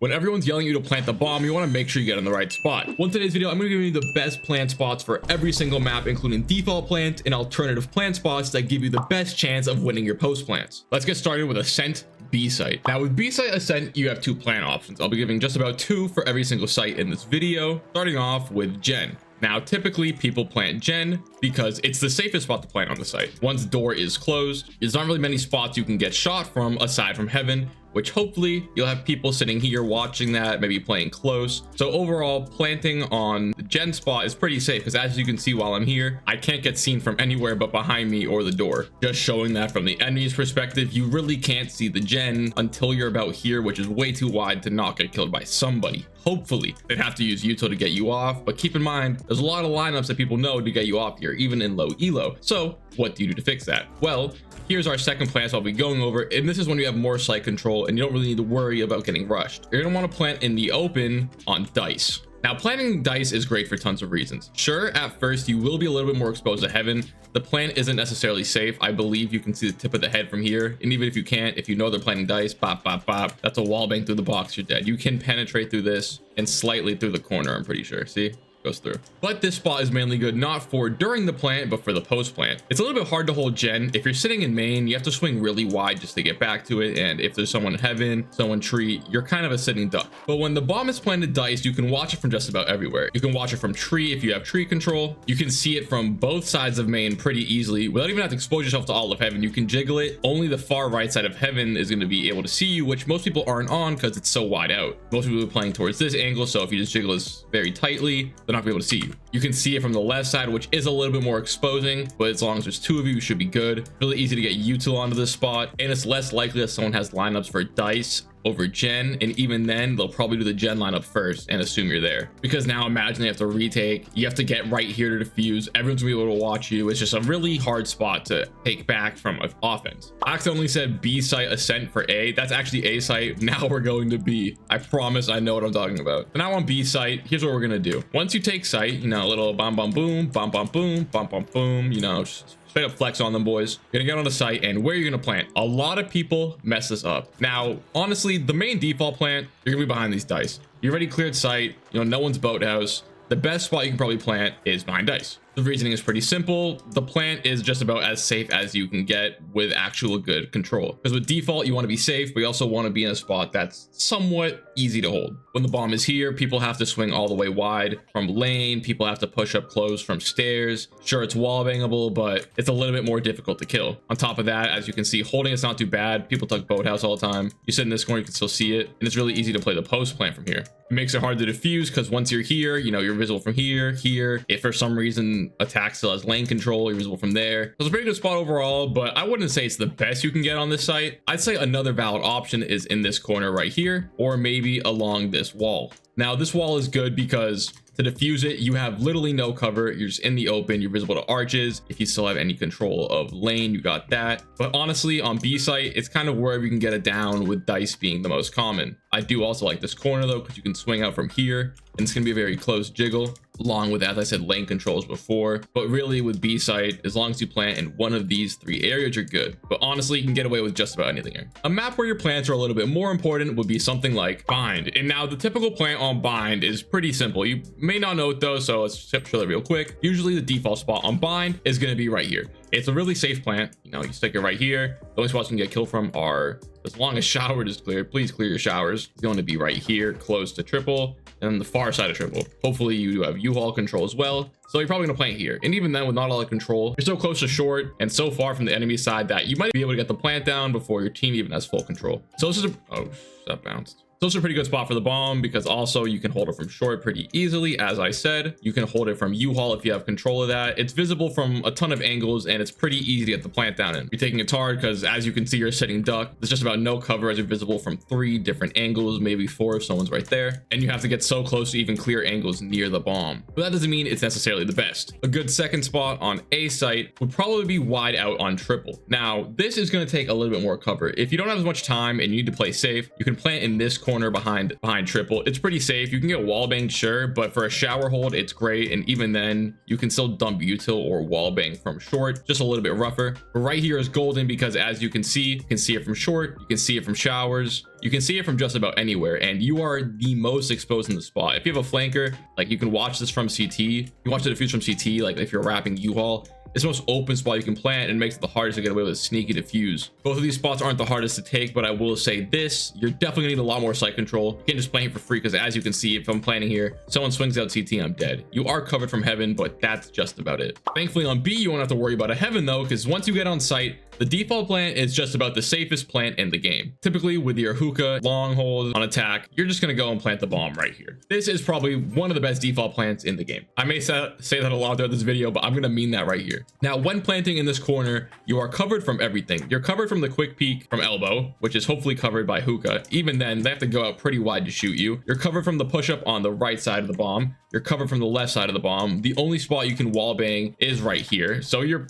When everyone's yelling at you to plant the bomb, you want to make sure you get in the right spot. Well, in today's video, I'm going to give you the best plant spots for every single map, including default plant and alternative plant spots that give you the best chance of winning your post plants. Let's get started with Ascent B site. Now with B site Ascent, you have two plant options. I'll be giving just about two for every single site in this video, starting off with Gen. Now, typically people plant Gen because it's the safest spot to plant on the site. Once the door is closed, there's not really many spots you can get shot from aside from Heaven, which hopefully you'll have people sitting here watching that, maybe playing close. So overall, planting on the Gen spot is pretty safe because as you can see while I'm here, I can't get seen from anywhere but behind me or the door. Just showing that from the enemy's perspective, you really can't see the Gen until you're about here, which is way too wide to not get killed by somebody. Hopefully they'd have to use util to get you off, but keep in mind there's a lot of lineups that people know to get you off here, even in low elo. So what do you do to fix that? Well, here's our second plant I'll be going over, and this is when you have more site control and you don't really need to worry about getting rushed. You're gonna want to plant in the open on dice. Now, planting dice is great for tons of reasons. Sure, at first you will be a little bit more exposed to Heaven. The plant isn't necessarily safe. I believe you can see the tip of the head from here, and even if you can't, if you know they're planting dice, pop pop pop, that's a wall bang through the box, you're dead. You can penetrate through this and slightly through the corner, I'm pretty sure. See, goes through. But this spot is mainly good not for during the plant but for the post plant. It's a little bit hard to hold Gen. If you're sitting in main, you have to swing really wide just to get back to it, and if there's someone Heaven, someone tree, you're kind of a sitting duck. But when the bomb is planted dice, you can watch it from just about everywhere. You can watch it from tree if you have tree control. You can see it from both sides of main pretty easily without even having to expose yourself to all of Heaven. You can jiggle it. Only the far right side of Heaven is going to be able to see you, which most people aren't on because it's so wide out. Most people are playing towards this angle, so if you just jiggle this very tightly, they're not going to be able to see you. You can see it from the left side, which is a little bit more exposing, but as long as there's two of you, you should be good. Really easy to get util onto this spot, and it's less likely that someone has lineups for dice over Gen, and even then they'll probably do the Gen lineup first and assume you're there, because now imagine they have to retake, you have to get right here to defuse, everyone's gonna be able to watch you. It's just a really hard spot to take back from offense. I accidentally said B site Ascent for A. That's actually A site. Now we're going to B. I promise I know what I'm talking about. So now on B site, here's what we're gonna do. Once you take site, you know, a little bomb bomb boom, bomb bomb boom, bomb bomb boom, you know, straight up flex on them, boys. You're gonna get on the site, and where you're gonna plant. A lot of people mess this up. Now, honestly, the main default plant, you're gonna be behind these dice. You already cleared site, you know, no one's boathouse. The best spot you can probably plant is behind dice. The reasoning is pretty simple. The plant is just about as safe as you can get with actual good control. Because with default, you want to be safe, but you also want to be in a spot that's somewhat easy to hold. When the bomb is here, people have to swing all the way wide from lane. People have to push up close from stairs. Sure, it's wall bangable, but it's a little bit more difficult to kill. On top of that, as you can see, holding it's not too bad. People tuck boathouse all the time. You sit in this corner, you can still see it, and it's really easy to play the post plant from here. It makes it hard to defuse because once you're here, you know, you're visible from here, here. If for some reason attack still has lane control, you're visible from there. So it's a pretty good spot overall, but I wouldn't say it's the best you can get on this site. I'd say another valid option is in this corner right here, or maybe along this wall. Now this wall is good because to defuse it, you have literally no cover. You're just in the open. You're visible to arches. If you still have any control of lane, you got that. But honestly, on B site, it's kind of wherever you can get it down, with dice being the most common. I do also like this corner though, because you can swing out from here, and it's gonna be a very close jiggle, along with, as I said, lane controls before. But really with B site, as long as you plant in one of these three areas, you're good. But honestly, you can get away with just about anything here. A map where your plants are a little bit more important would be something like Bind. And now the typical plant on Bind is pretty simple. You may not know it though, so let's show that real quick. Usually the default spot on Bind is going to be right here. It's a really safe plant. You know, you stick it right here. The only spots you can get killed from are, as long as shower is cleared, please clear your showers. It's going to be right here, close to triple, and the far side of triple. Hopefully you do have U-Haul control as well. So you're probably gonna plant here. And even then, with not a lot of control, you're so close to short and so far from the enemy side that you might be able to get the plant down before your team even has full control. So this is a, oh, that bounced. So it's a pretty good spot for the bomb because also you can hold it from short pretty easily. As I said, you can hold it from U-Haul if you have control of that. It's visible from a ton of angles, and it's pretty easy to get the plant down in. You're taking it hard because, as you can see, you're sitting duck. There's just about no cover as you're visible from 3 different angles, maybe 4 if someone's right there. And you have to get so close to even clear angles near the bomb. But that doesn't mean it's necessarily the best. A good second spot on A site would probably be wide out on triple. Now, this is going to take a little bit more cover. If you don't have as much time and you need to play safe, you can plant in this corner corner behind triple. It's pretty safe. You can get wall banged, sure, but for a shower hold, it's great. And even then, you can still dump util or wall bang from short, just a little bit rougher. But right here is golden because as you can see it from short, you can see it from showers, you can see it from just about anywhere, and you are the most exposed in the spot. If you have a flanker, like you can watch this from CT, you watch the defuse from CT, like if you're wrapping U-Haul, it's the most open spot you can plant and makes it the hardest to get away with a sneaky defuse. Both of these spots aren't the hardest to take, but I will say this, you're definitely gonna need a lot more site control. You can't just plant here for free because as you can see, if I'm planting here, someone swings out CT, I'm dead. You are covered from heaven, but that's just about it. Thankfully on B, you won't have to worry about a heaven though, because once you get on site, the default plant is just about the safest plant in the game. Typically with your hookah, long hold on attack, you're just gonna go and plant the bomb right here. This is probably one of the best default plants in the game. I may say that a lot throughout this video, but I'm gonna mean that right here. Now, when planting in this corner, you are covered from everything. You're covered from the quick peek from elbow, which is hopefully covered by hookah. Even then, they have to go out pretty wide to shoot you. You're covered from the push-up on the right side of the bomb. You're covered from the left side of the bomb. The only spot you can wall bang is right here. So you're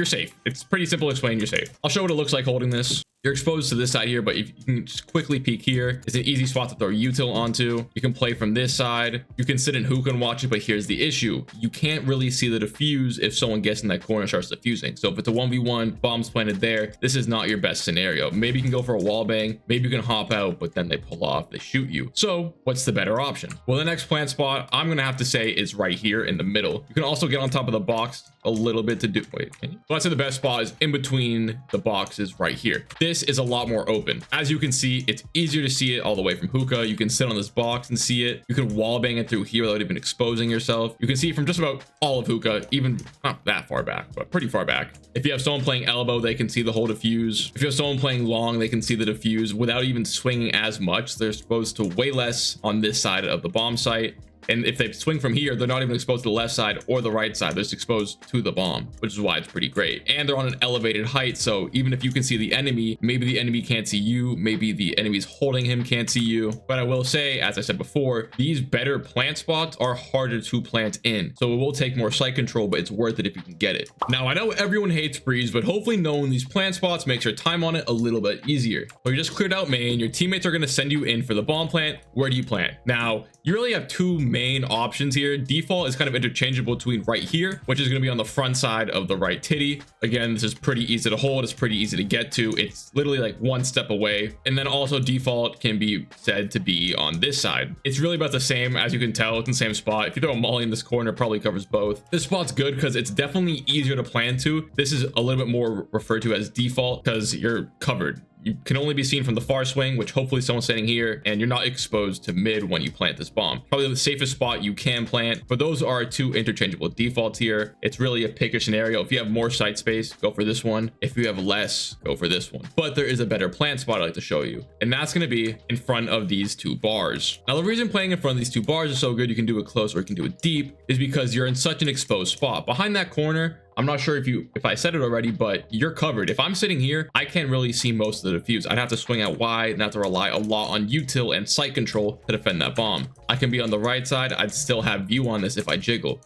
safe. It's pretty simple to explain, you're safe. I'll show what it looks like holding this. You're exposed to this side here, but if you can just quickly peek here, it's an easy spot to throw util onto. You can play from this side. You can sit in hookah and watch it, but here's the issue. You can't really see the defuse if someone gets in that corner and starts defusing. So if it's a 1v1, bombs planted there, this is not your best scenario. Maybe you can go for a wall bang. Maybe you can hop out, but then they pull off, they shoot you. So what's the better option? Well, the next plant spot, I'm gonna have to say is right here in the middle. You can also get on top of the box a little bit to do, wait, can you? So I'd say the best spot is in between the boxes right here. This is a lot more open. As you can see, it's easier to see it all the way from hookah. You can sit on this box and see it. You can wall bang it through here without even exposing yourself. You can see from just about all of hookah, even not that far back, but pretty far back. If you have someone playing elbow, they can see the whole diffuse. If you have someone playing long, they can see the diffuse without even swinging as much. They're exposed to way less on this side of the bomb site. And if they swing from here, they're not even exposed to the left side or the right side. They're just exposed to the bomb, which is why it's pretty great. And they're on an elevated height. So even if you can see the enemy, maybe the enemy can't see you. Maybe the enemies holding him can't see you. But I will say, as I said before, these better plant spots are harder to plant in. So it will take more site control, but it's worth it if you can get it. Now, I know everyone hates breeze, but hopefully knowing these plant spots makes your time on it a little bit easier. So you just cleared out main. Your teammates are going to send you in for the bomb plant. Where do you plant? Now, you really have two main options here. Default is kind of interchangeable between right here, which is going to be on the front side of the right titty. Again, this is pretty easy to hold. It's pretty easy to get to. It's literally like one step away. And then also default can be said to be on this side. It's really about the same. As you can tell, it's in the same spot. If you throw a molly in this corner, it probably covers both. This spot's good because it's definitely easier to plan to. This is a little bit more referred to as default because you're covered. You can only be seen from the far swing, which hopefully someone's standing here, and you're not exposed to mid when you plant this bomb. Probably the safest spot you can plant, but those are two interchangeable defaults here. It's really a pick your scenario. If you have more site space, go for this one. If you have less, go for this one. But there is a better plant spot I'd like to show you, and that's going to be in front of these two bars. Now, the reason playing in front of these two bars is so good, you can do it close or you can do it deep, is because you're in such an exposed spot. Behind that corner, I'm not sure if I said it already, but you're covered. If I'm sitting here, I can't really see most of the defuse. I'd have to swing out wide and have to rely a lot on util and sight control to defend that bomb. I can be on the right side. I'd still have view on this if I jiggle.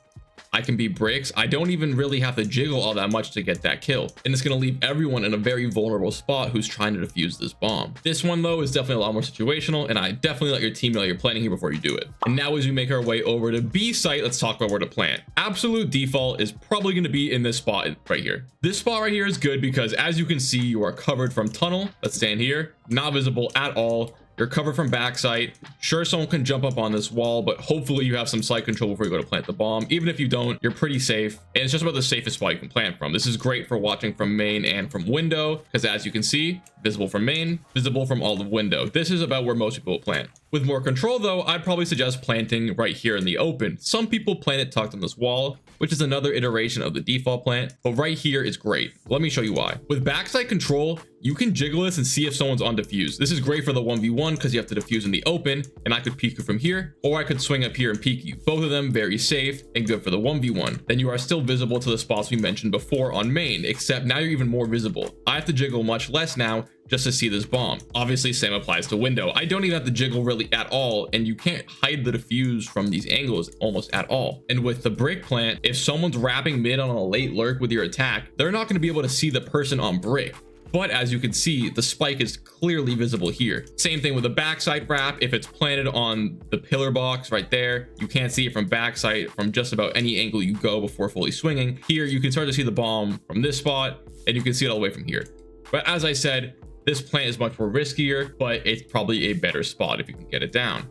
I can be bricks. I don't even really have to jiggle all that much to get that kill. And it's going to leave everyone in a very vulnerable spot who's trying to defuse this bomb. This one though is definitely a lot more situational, and I definitely let your team know you're planning here before you do it. And now as we make our way over to B site, let's talk about where to plant. Absolute default is probably going to be in this spot right here. This spot right here is good because as you can see, you are covered from tunnel. Let's stand here, not visible at all. You're covered from backside. Sure, someone can jump up on this wall, but hopefully you have some sight control before you go to plant the bomb. Even if you don't, you're pretty safe. And it's just about the safest spot you can plant from. This is great for watching from main and from window, because as you can see, visible from main, visible from all of window. This is about where most people plant. With more control though, I'd probably suggest planting right here in the open. Some people plant it tucked on this wall, which is another iteration of the default plant, but right here is great. Let me show you why. With backside control, you can jiggle this and see if someone's on defuse. This is great for the 1v1 because you have to defuse in the open, and I could peek you from here, or I could swing up here and peek you. Both of them very safe and good for the 1v1. Then you are still visible to the spots we mentioned before on main, except now you're even more visible. I have to jiggle much less now just to see this bomb. Obviously, same applies to window. I don't even have to jiggle really at all, and you can't hide the diffuse from these angles almost at all. And with the brick plant, if someone's wrapping mid on a late lurk with your attack, they're not going to be able to see the person on brick. but as you can see, the spike is clearly visible here. Same thing with the backside wrap. If it's planted on the pillar box right there, you can't see it from backside from just about any angle you go before fully swinging. Here, you can start to see the bomb from this spot, and you can see it all the way from here. But as I said, this plant is much more riskier, but it's probably a better spot if you can get it down.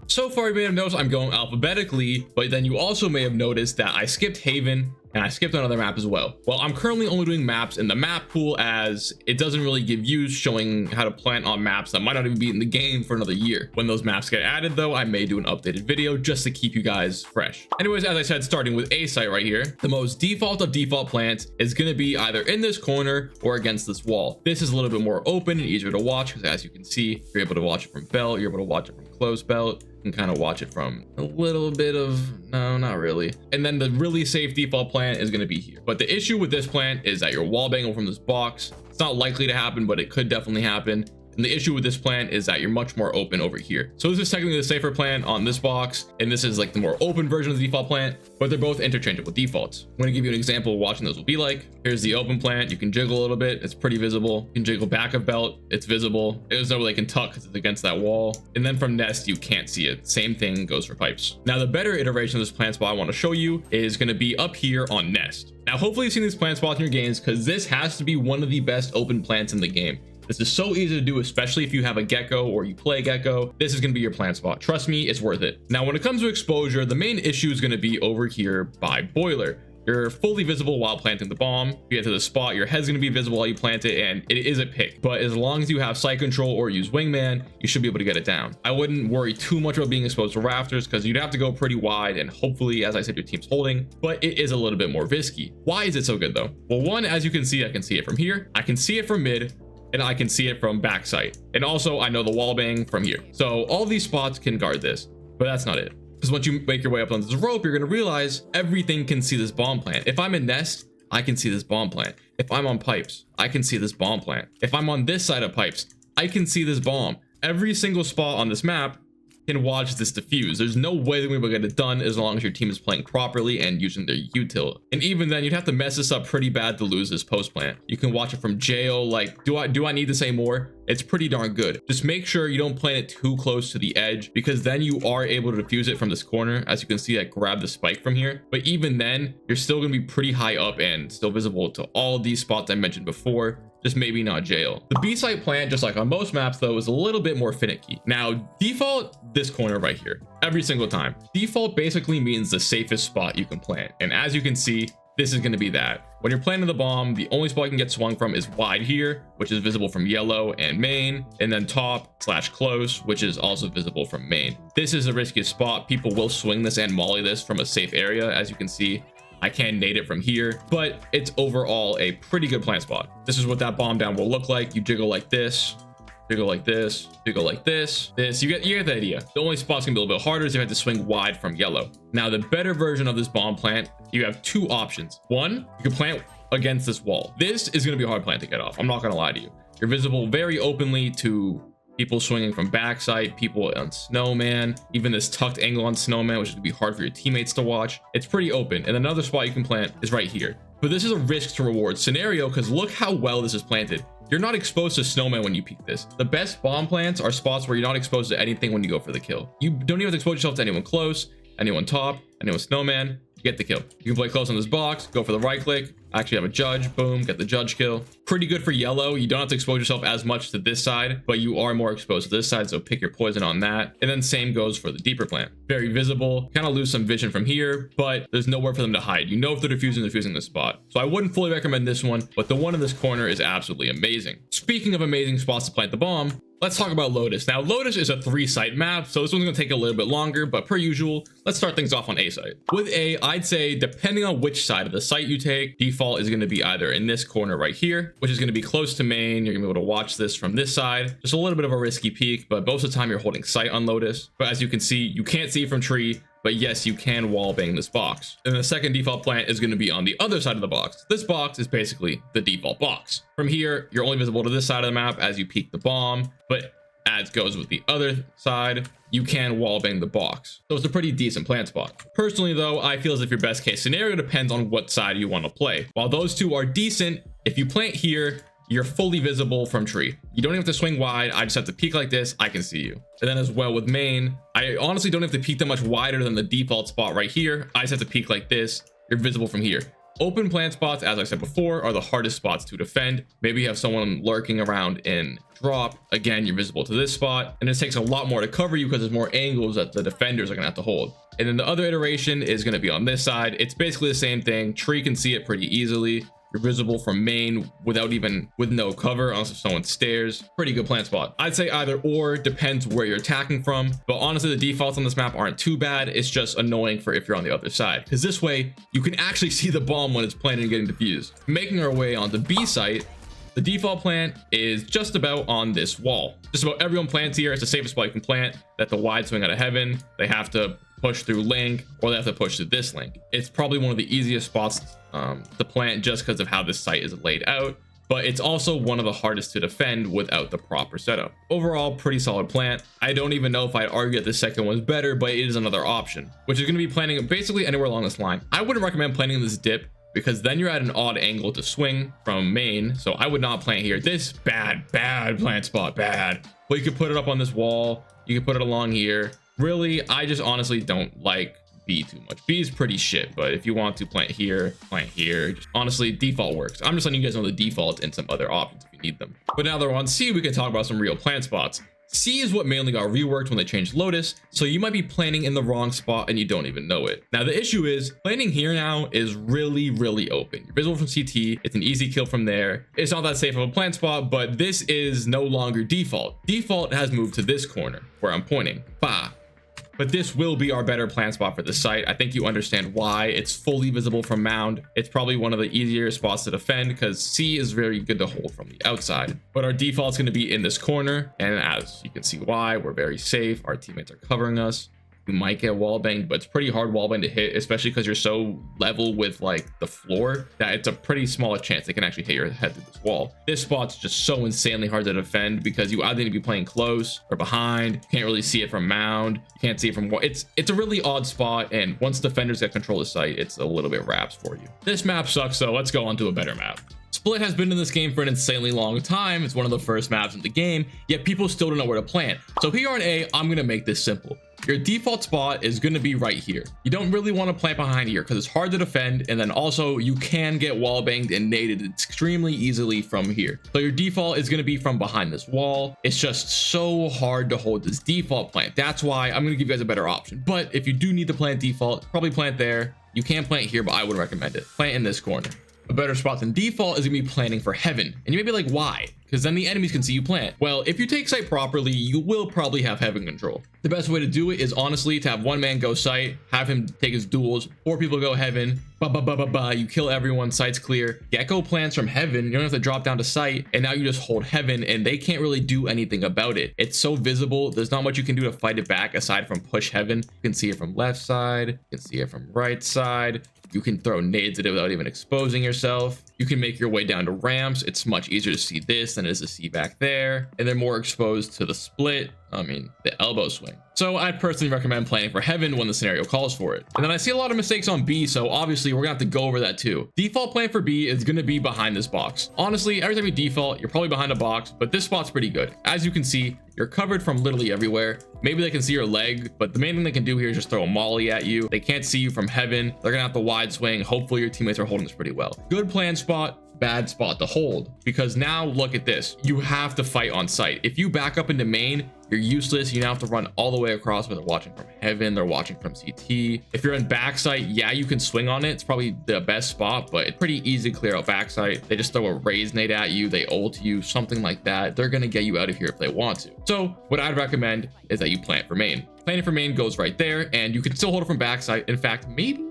So far, you may have noticed I'm going alphabetically, but then you also may have noticed that I skipped Haven and I skipped another map as well. Well, I'm currently only doing maps in the map pool as it doesn't really give views showing how to plant on maps that might not even be in the game for another year. When those maps get added though, I may do an updated video just to keep you guys fresh. Anyways, as I said, starting with A site right here, the most default of default plants is going to be either in this corner or against this wall. This is a little bit more open and easier to watch because as you can see, you're able to watch it from belt, you're able to watch it from close belt, and kind of watch it from a little bit of, no, not really. And then the really safe default plant is going to be here. But the issue with this plant is that you're wall banging from this box. It's not likely to happen, but it could definitely happen. And the issue with this plant is that you're much more open over here. So this is technically the safer plant on this box, and this is like the more open version of the default plant, but they're both interchangeable defaults. I'm going to give you an example of watching those will be like. Here's the open plant. You can jiggle a little bit. It's pretty visible. You can jiggle back of belt. It's visible. There's no way they can tuck because it's against that wall. And then from nest, you can't see it. Same thing goes for pipes. Now, the better iteration of this plant spot I want to show you is going to be up here on nest. Now, hopefully you've seen these plant spots in your games because this has to be one of the best open plants in the game. This is so easy to do, especially if you have a gecko or you play gecko. This is going to be your plant spot. Trust me, it's worth it. Now, when it comes to exposure, the main issue is going to be over here by boiler. You're fully visible while planting the bomb. If you get to the spot, your head's going to be visible while you plant it, and it is a pick. But as long as you have sight control or use wingman, you should be able to get it down. I wouldn't worry too much about being exposed to rafters because you'd have to go pretty wide, and hopefully, as I said, your team's holding, but it is a little bit more risky. Why is it so good though? Well, one, as you can see, I can see it from here. I can see it from mid, and I can see it from backside. And also I know the wall bang from here. So all these spots can guard this, but that's not it. Because once you make your way up on this rope, you're going to realize everything can see this bomb plant. If I'm in nest, I can see this bomb plant. If I'm on pipes, I can see this bomb plant. If I'm on this side of pipes, I can see this bomb. Every single spot on this map can watch this diffuse. There's no way that we will get it done as long as your team is playing properly and using their util. And even then, you'd have to mess this up pretty bad to lose this post plant. You can watch it from jail. Like, do I need to say more? It's pretty darn good. Just make sure you don't plant it too close to the edge because then you are able to defuse it from this corner. As you can see, I grabbed the spike from here. But even then, you're still going to be pretty high up and still visible to all these spots I mentioned before. Just maybe not jail. The B site plant, just like on most maps though, is a little bit more finicky. Now, default this corner right here, every single time. Default basically means the safest spot you can plant. And as you can see, this is going to be that. When you're planting the bomb, the only spot you can get swung from is wide here, which is visible from yellow and main, and then top / close, which is also visible from main. This is the riskiest spot. People will swing this and molly this from a safe area. As you can see, I can nade it from here, but it's overall a pretty good plant spot. This is what that bomb down will look like. You jiggle like this, jiggle like this, jiggle like this. You get the idea. The only spot's gonna be a little bit harder is you have to swing wide from yellow. Now, the better version of this bomb plant, you have two options. One, you can plant against this wall. This is gonna be a hard plant to get off. I'm not gonna lie to you. You're visible very openly to people swinging from backside, people on snowman, even this tucked angle on snowman, which is gonna be hard for your teammates to watch. It's pretty open. And another spot you can plant is right here. But this is a risk to reward scenario because look how well this is planted. You're not exposed to snowman when you peek this. The best bomb plants are spots where you're not exposed to anything when you go for the kill. You don't even have to expose yourself to anyone close, anyone top, anyone snowman. You get the kill. You can play close on this box, go for the right click, actually have a judge, boom, get the judge kill. Pretty good for yellow. You don't have to expose yourself as much to this side, but you are more exposed to this side, so pick your poison on that. And then same goes for the deeper plant. Very visible, kind of lose some vision from here, but there's nowhere for them to hide. You know if they're defusing this spot. So I wouldn't fully recommend this one, but the one in this corner is absolutely amazing. Speaking of amazing spots to plant the bomb, let's talk about Lotus. Now, Lotus is a 3-site map, so this one's gonna take a little bit longer, but per usual, let's start things off on A site. With A, I'd say depending on which side of the site you take, default is gonna be either in this corner right here, which is gonna be close to main. You're gonna be able to watch this from this side. Just a little bit of a risky peek, but most of the time you're holding sight on Lotus. But as you can see, you can't see from tree, but yes, you can wall bang this box. And the second default plant is going to be on the other side of the box. This box is basically the default box. From here, you're only visible to this side of the map as you peek the bomb, but as goes with the other side, you can wall bang the box. So it's a pretty decent plant spot. Personally though, I feel as if your best case scenario depends on what side you want to play. While those two are decent, If you plant here, you're fully visible from tree. You don't have to swing wide. I just have to peek like this. I can see you. And then as well with main, I honestly don't have to peek that much wider than the default spot right here. I just have to peek like this. You're visible from here. Open plant spots, as I said before, are the hardest spots to defend. Maybe you have someone lurking around in drop. Again, you're visible to this spot, and it takes a lot more to cover you because there's more angles that the defenders are gonna have to hold. And then the other iteration is gonna be on this side. It's basically the same thing. Tree can see it pretty easily. You're visible from main with no cover unless if someone stares. Pretty good plant spot. I'd say either or, depends where you're attacking from, but honestly the defaults on this map aren't too bad. It's just annoying for if you're on the other side, because this way you can actually see the bomb when it's planted and getting defused. Making our way onto B site, the default plant is just about on this wall. Just about everyone plants here. It's the safest spot you can plant. That the wide swing out of heaven, they have to push through link, or they have to push through this link. It's probably one of the easiest spots to plant just because of how this site is laid out, but it's also one of the hardest to defend without the proper setup. Overall, pretty solid plant. I don't even know if I'd argue that the second one's better, but it is another option, which is going to be planting basically anywhere along this line. I wouldn't recommend planting this dip because then you're at an odd angle to swing from main, so I would not plant here. This bad plant spot, bad. But you could put it up on this wall, you could put it along here. Really, I just honestly don't like B too much. B is pretty shit, but if you want to plant here, just honestly, default works. I'm just letting you guys know the default and some other options if you need them. But now that we're on C, we can talk about some real plant spots. C is what mainly got reworked when they changed Lotus, so you might be planting in the wrong spot and you don't even know it. Now the issue is planting here now is really open. You're visible from CT, it's an easy kill from there. It's not that safe of a plant spot, but this is no longer default. Default has moved to this corner where I'm pointing. Bah. But this will be our better plant spot for the site. I think you understand why. It's fully visible from mound. It's probably one of the easier spots to defend because C is very good to hold from the outside. But our default's going to be in this corner, and as you can see why, we're very safe. Our teammates are covering us. You might get wall banged, but it's pretty hard wall bang to hit, especially because you're so level with like the floor that it's a pretty small chance they can actually hit your head through this wall. This spot's just so insanely hard to defend because you either need to be playing close or behind. You can't really see it from mound. You can't see it from it's a really odd spot, and once defenders get control of the site, it's a little bit wraps for you. This map sucks, so let's go on to a better map. Split has been in this game for an insanely long time. It's one of the first maps in the game, yet people still don't know where to plant. So here on A, I'm gonna make this simple. Your default spot is going to be right here. You don't really want to plant behind here because it's hard to defend, and then also you can get wall banged and naded extremely easily from here. So your default is going to be from behind this wall. It's just so hard to hold this default plant. That's why I'm going to give you guys a better option. But if you do need to plant default, probably plant there. You can plant here, but I wouldn't recommend it. Plant in this corner. A better spot than default is gonna be planting for heaven. And you may be like, why? Because then the enemies can see you plant. Well, if you take site properly, you will probably have heaven control. The best way to do it is honestly to have one man go site, have him take his duels, 4 people go heaven, you kill everyone, site's clear. Gecko plants from heaven, you don't have to drop down to site, and now you just hold heaven and they can't really do anything about it. It's so visible, there's not much you can do to fight it back aside from push heaven. You can see it from left side, you can see it from right side. You can throw nades at it without even exposing yourself. You can make your way down to ramps. It's much easier to see this than it is to see back there. And they're more exposed to the split. I mean, the elbow swing. So I'd personally recommend planning for heaven when the scenario calls for it. And then I see a lot of mistakes on B, so obviously we're gonna have to go over that too. Default plan for B is gonna be behind this box. Honestly, every time you default, you're probably behind a box, but this spot's pretty good. As you can see, you're covered from literally everywhere. Maybe they can see your leg, but the main thing they can do here is just throw a molly at you. They can't see you from heaven. They're gonna have to wide swing. Hopefully your teammates are holding this pretty well. Good plan spot, bad spot to hold, because now look at this. You have to fight on site. If you back up into main, you're useless. You now have to run all the way across where they're watching from heaven, they're watching from CT. If you're in backside, yeah, you can swing on it. It's probably the best spot, but it's pretty easy to clear out backside. They just throw a raise nade at you, they ult you, something like that. They're gonna get you out of here if they want to. So what I'd recommend is that you plant for main. Planting for main goes right there, and you can still hold it from backside. In fact, maybe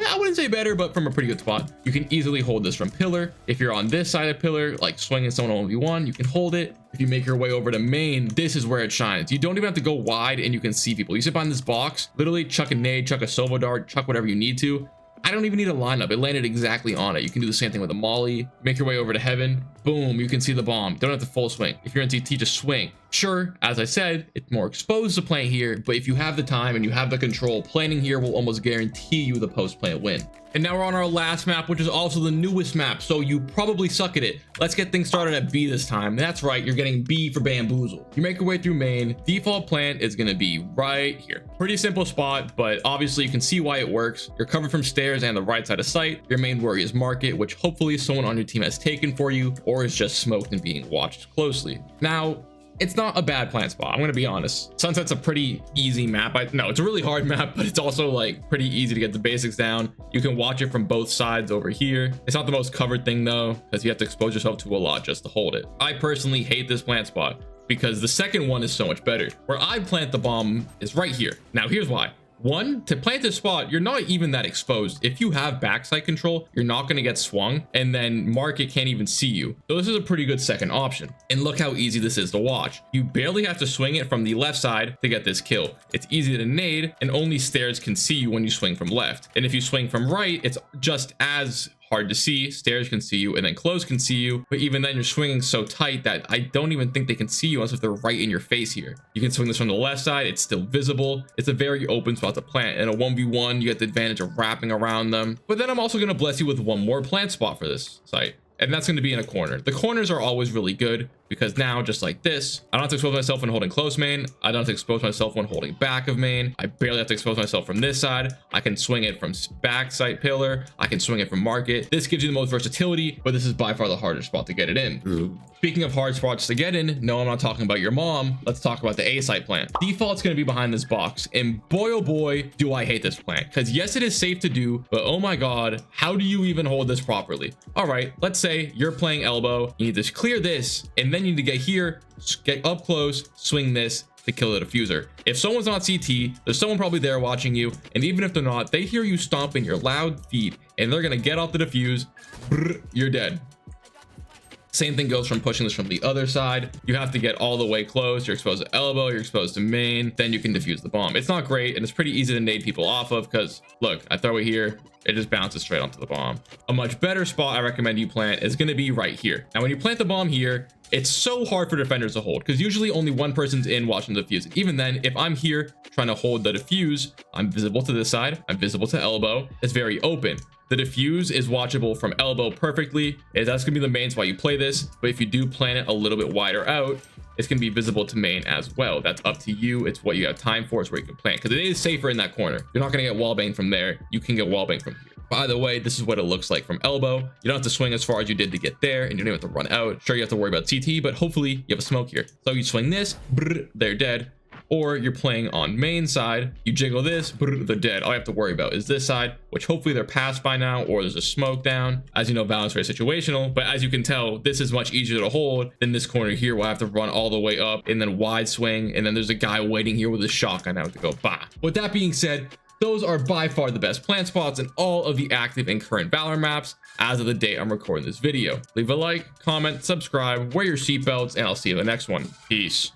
I wouldn't say better, but from a pretty good spot. You can easily hold this from pillar. If you're on this side of pillar, like swinging someone on 1v1, you can hold it. If you make your way over to main, this is where it shines. You don't even have to go wide and you can see people. You sit behind this box, literally chuck a nade, chuck a Sova dart, chuck whatever you need to. I don't even need a lineup. It landed exactly on it. You can do the same thing with a molly. Make your way over to heaven. Boom, you can see the bomb. Don't have to full swing. If you're in CT, just swing. Sure, as I said, it's more exposed to plant here, but if you have the time and you have the control, planting here will almost guarantee you the post plant win. And now we're on our last map, which is also the newest map, so you probably suck at it. Let's get things started at B this time. That's right, you're getting B for bamboozle. You make your way through main. Default plant is gonna be right here. Pretty simple spot, but obviously you can see why it works. You're covered from stairs and the right side of sight. Your main worry is market, which hopefully someone on your team has taken for you, or is just smoked and being watched closely. Now, it's not a bad plant spot, I'm gonna be honest. Sunset's a pretty easy map. No, it's a really hard map, but it's also like pretty easy to get the basics down. You can watch it from both sides over here. It's not the most covered thing though, because you have to expose yourself to a lot just to hold it. I personally hate this plant spot because the second one is so much better. Where I plant the bomb is right here. Now here's why. One, to plant this spot, you're not even that exposed. If you have backside control, you're not going to get swung, and then market can't even see you. So this is a pretty good second option. And look how easy this is to watch. You barely have to swing it from the left side to get this kill. It's easy to nade, and only stairs can see you when you swing from left. And if you swing from right, it's just as hard to see. Stairs can see you, and then close can see you, but even then you're swinging so tight that I don't even think they can see you unless if they're right in your face here. You can swing this from the left side, it's still visible. It's a very open spot to plant. In a 1v1, you get the advantage of wrapping around them. But then I'm also going to bless you with one more plant spot for this site, and that's going to be in a corner. The corners are always really good because now, just like this, I don't have to expose myself when holding close main. I don't have to expose myself when holding back of main. I barely have to expose myself from this side. I can swing it from back side pillar. I can swing it from market. This gives you the most versatility, but this is by far the hardest spot to get it in. Speaking of hard spots to get in, no, I'm not talking about your mom. Let's talk about the A site plant. Default's going to be behind this box, and boy, oh boy, do I hate this plant. Because yes, it is safe to do, but oh my God, how do you even hold this properly? All right, let's say you're playing elbow. You need to clear this, and then you need to get here, get up close, swing this to kill the diffuser. If someone's on CT, there's someone probably there watching you, and even if they're not, they hear you stomping your loud feet, and they're gonna get off the diffuse. You're dead. Same thing goes from pushing this from the other side. You have to get all the way close. You're exposed to elbow, you're exposed to main, then you can defuse the bomb. It's not great, and it's pretty easy to nade people off of because look, I throw it here, it just bounces straight onto the bomb. A much better spot I recommend you plant is going to be right here. Now when you plant the bomb here, it's so hard for defenders to hold because usually only one person's in watching the defuse. Even then, if I'm here trying to hold the defuse, I'm visible to this side, I'm visible to elbow. It's very open. The diffuse is watchable from elbow perfectly. That's gonna be the main spot you play this, but if you do plan it a little bit wider out, it's gonna be visible to main as well. That's up to you. It's what you have time for. It's where you can plant because it is safer in that corner. You're not gonna get wallbang from there. You can get wallbang from here. By the way, this is what it looks like from elbow. You don't have to swing as far as you did to get there, and you don't even have to run out. Sure, you have to worry about CT, but hopefully you have a smoke here. So you swing this, they're dead. Or you're playing on main side, you jiggle this, they're dead. All you have to worry about is this side, which hopefully they're past by now, or there's a smoke down. As you know, Valorant's very situational, but as you can tell, this is much easier to hold than this corner here where I have to run all the way up and then wide swing, and then there's a guy waiting here with a shotgun. I have to go bah. With that being said, those are by far the best plant spots in all of the active and current Valorant maps as of the date I'm recording this video. Leave a like, comment, subscribe, wear your seatbelts, and I'll see you in the next one. Peace.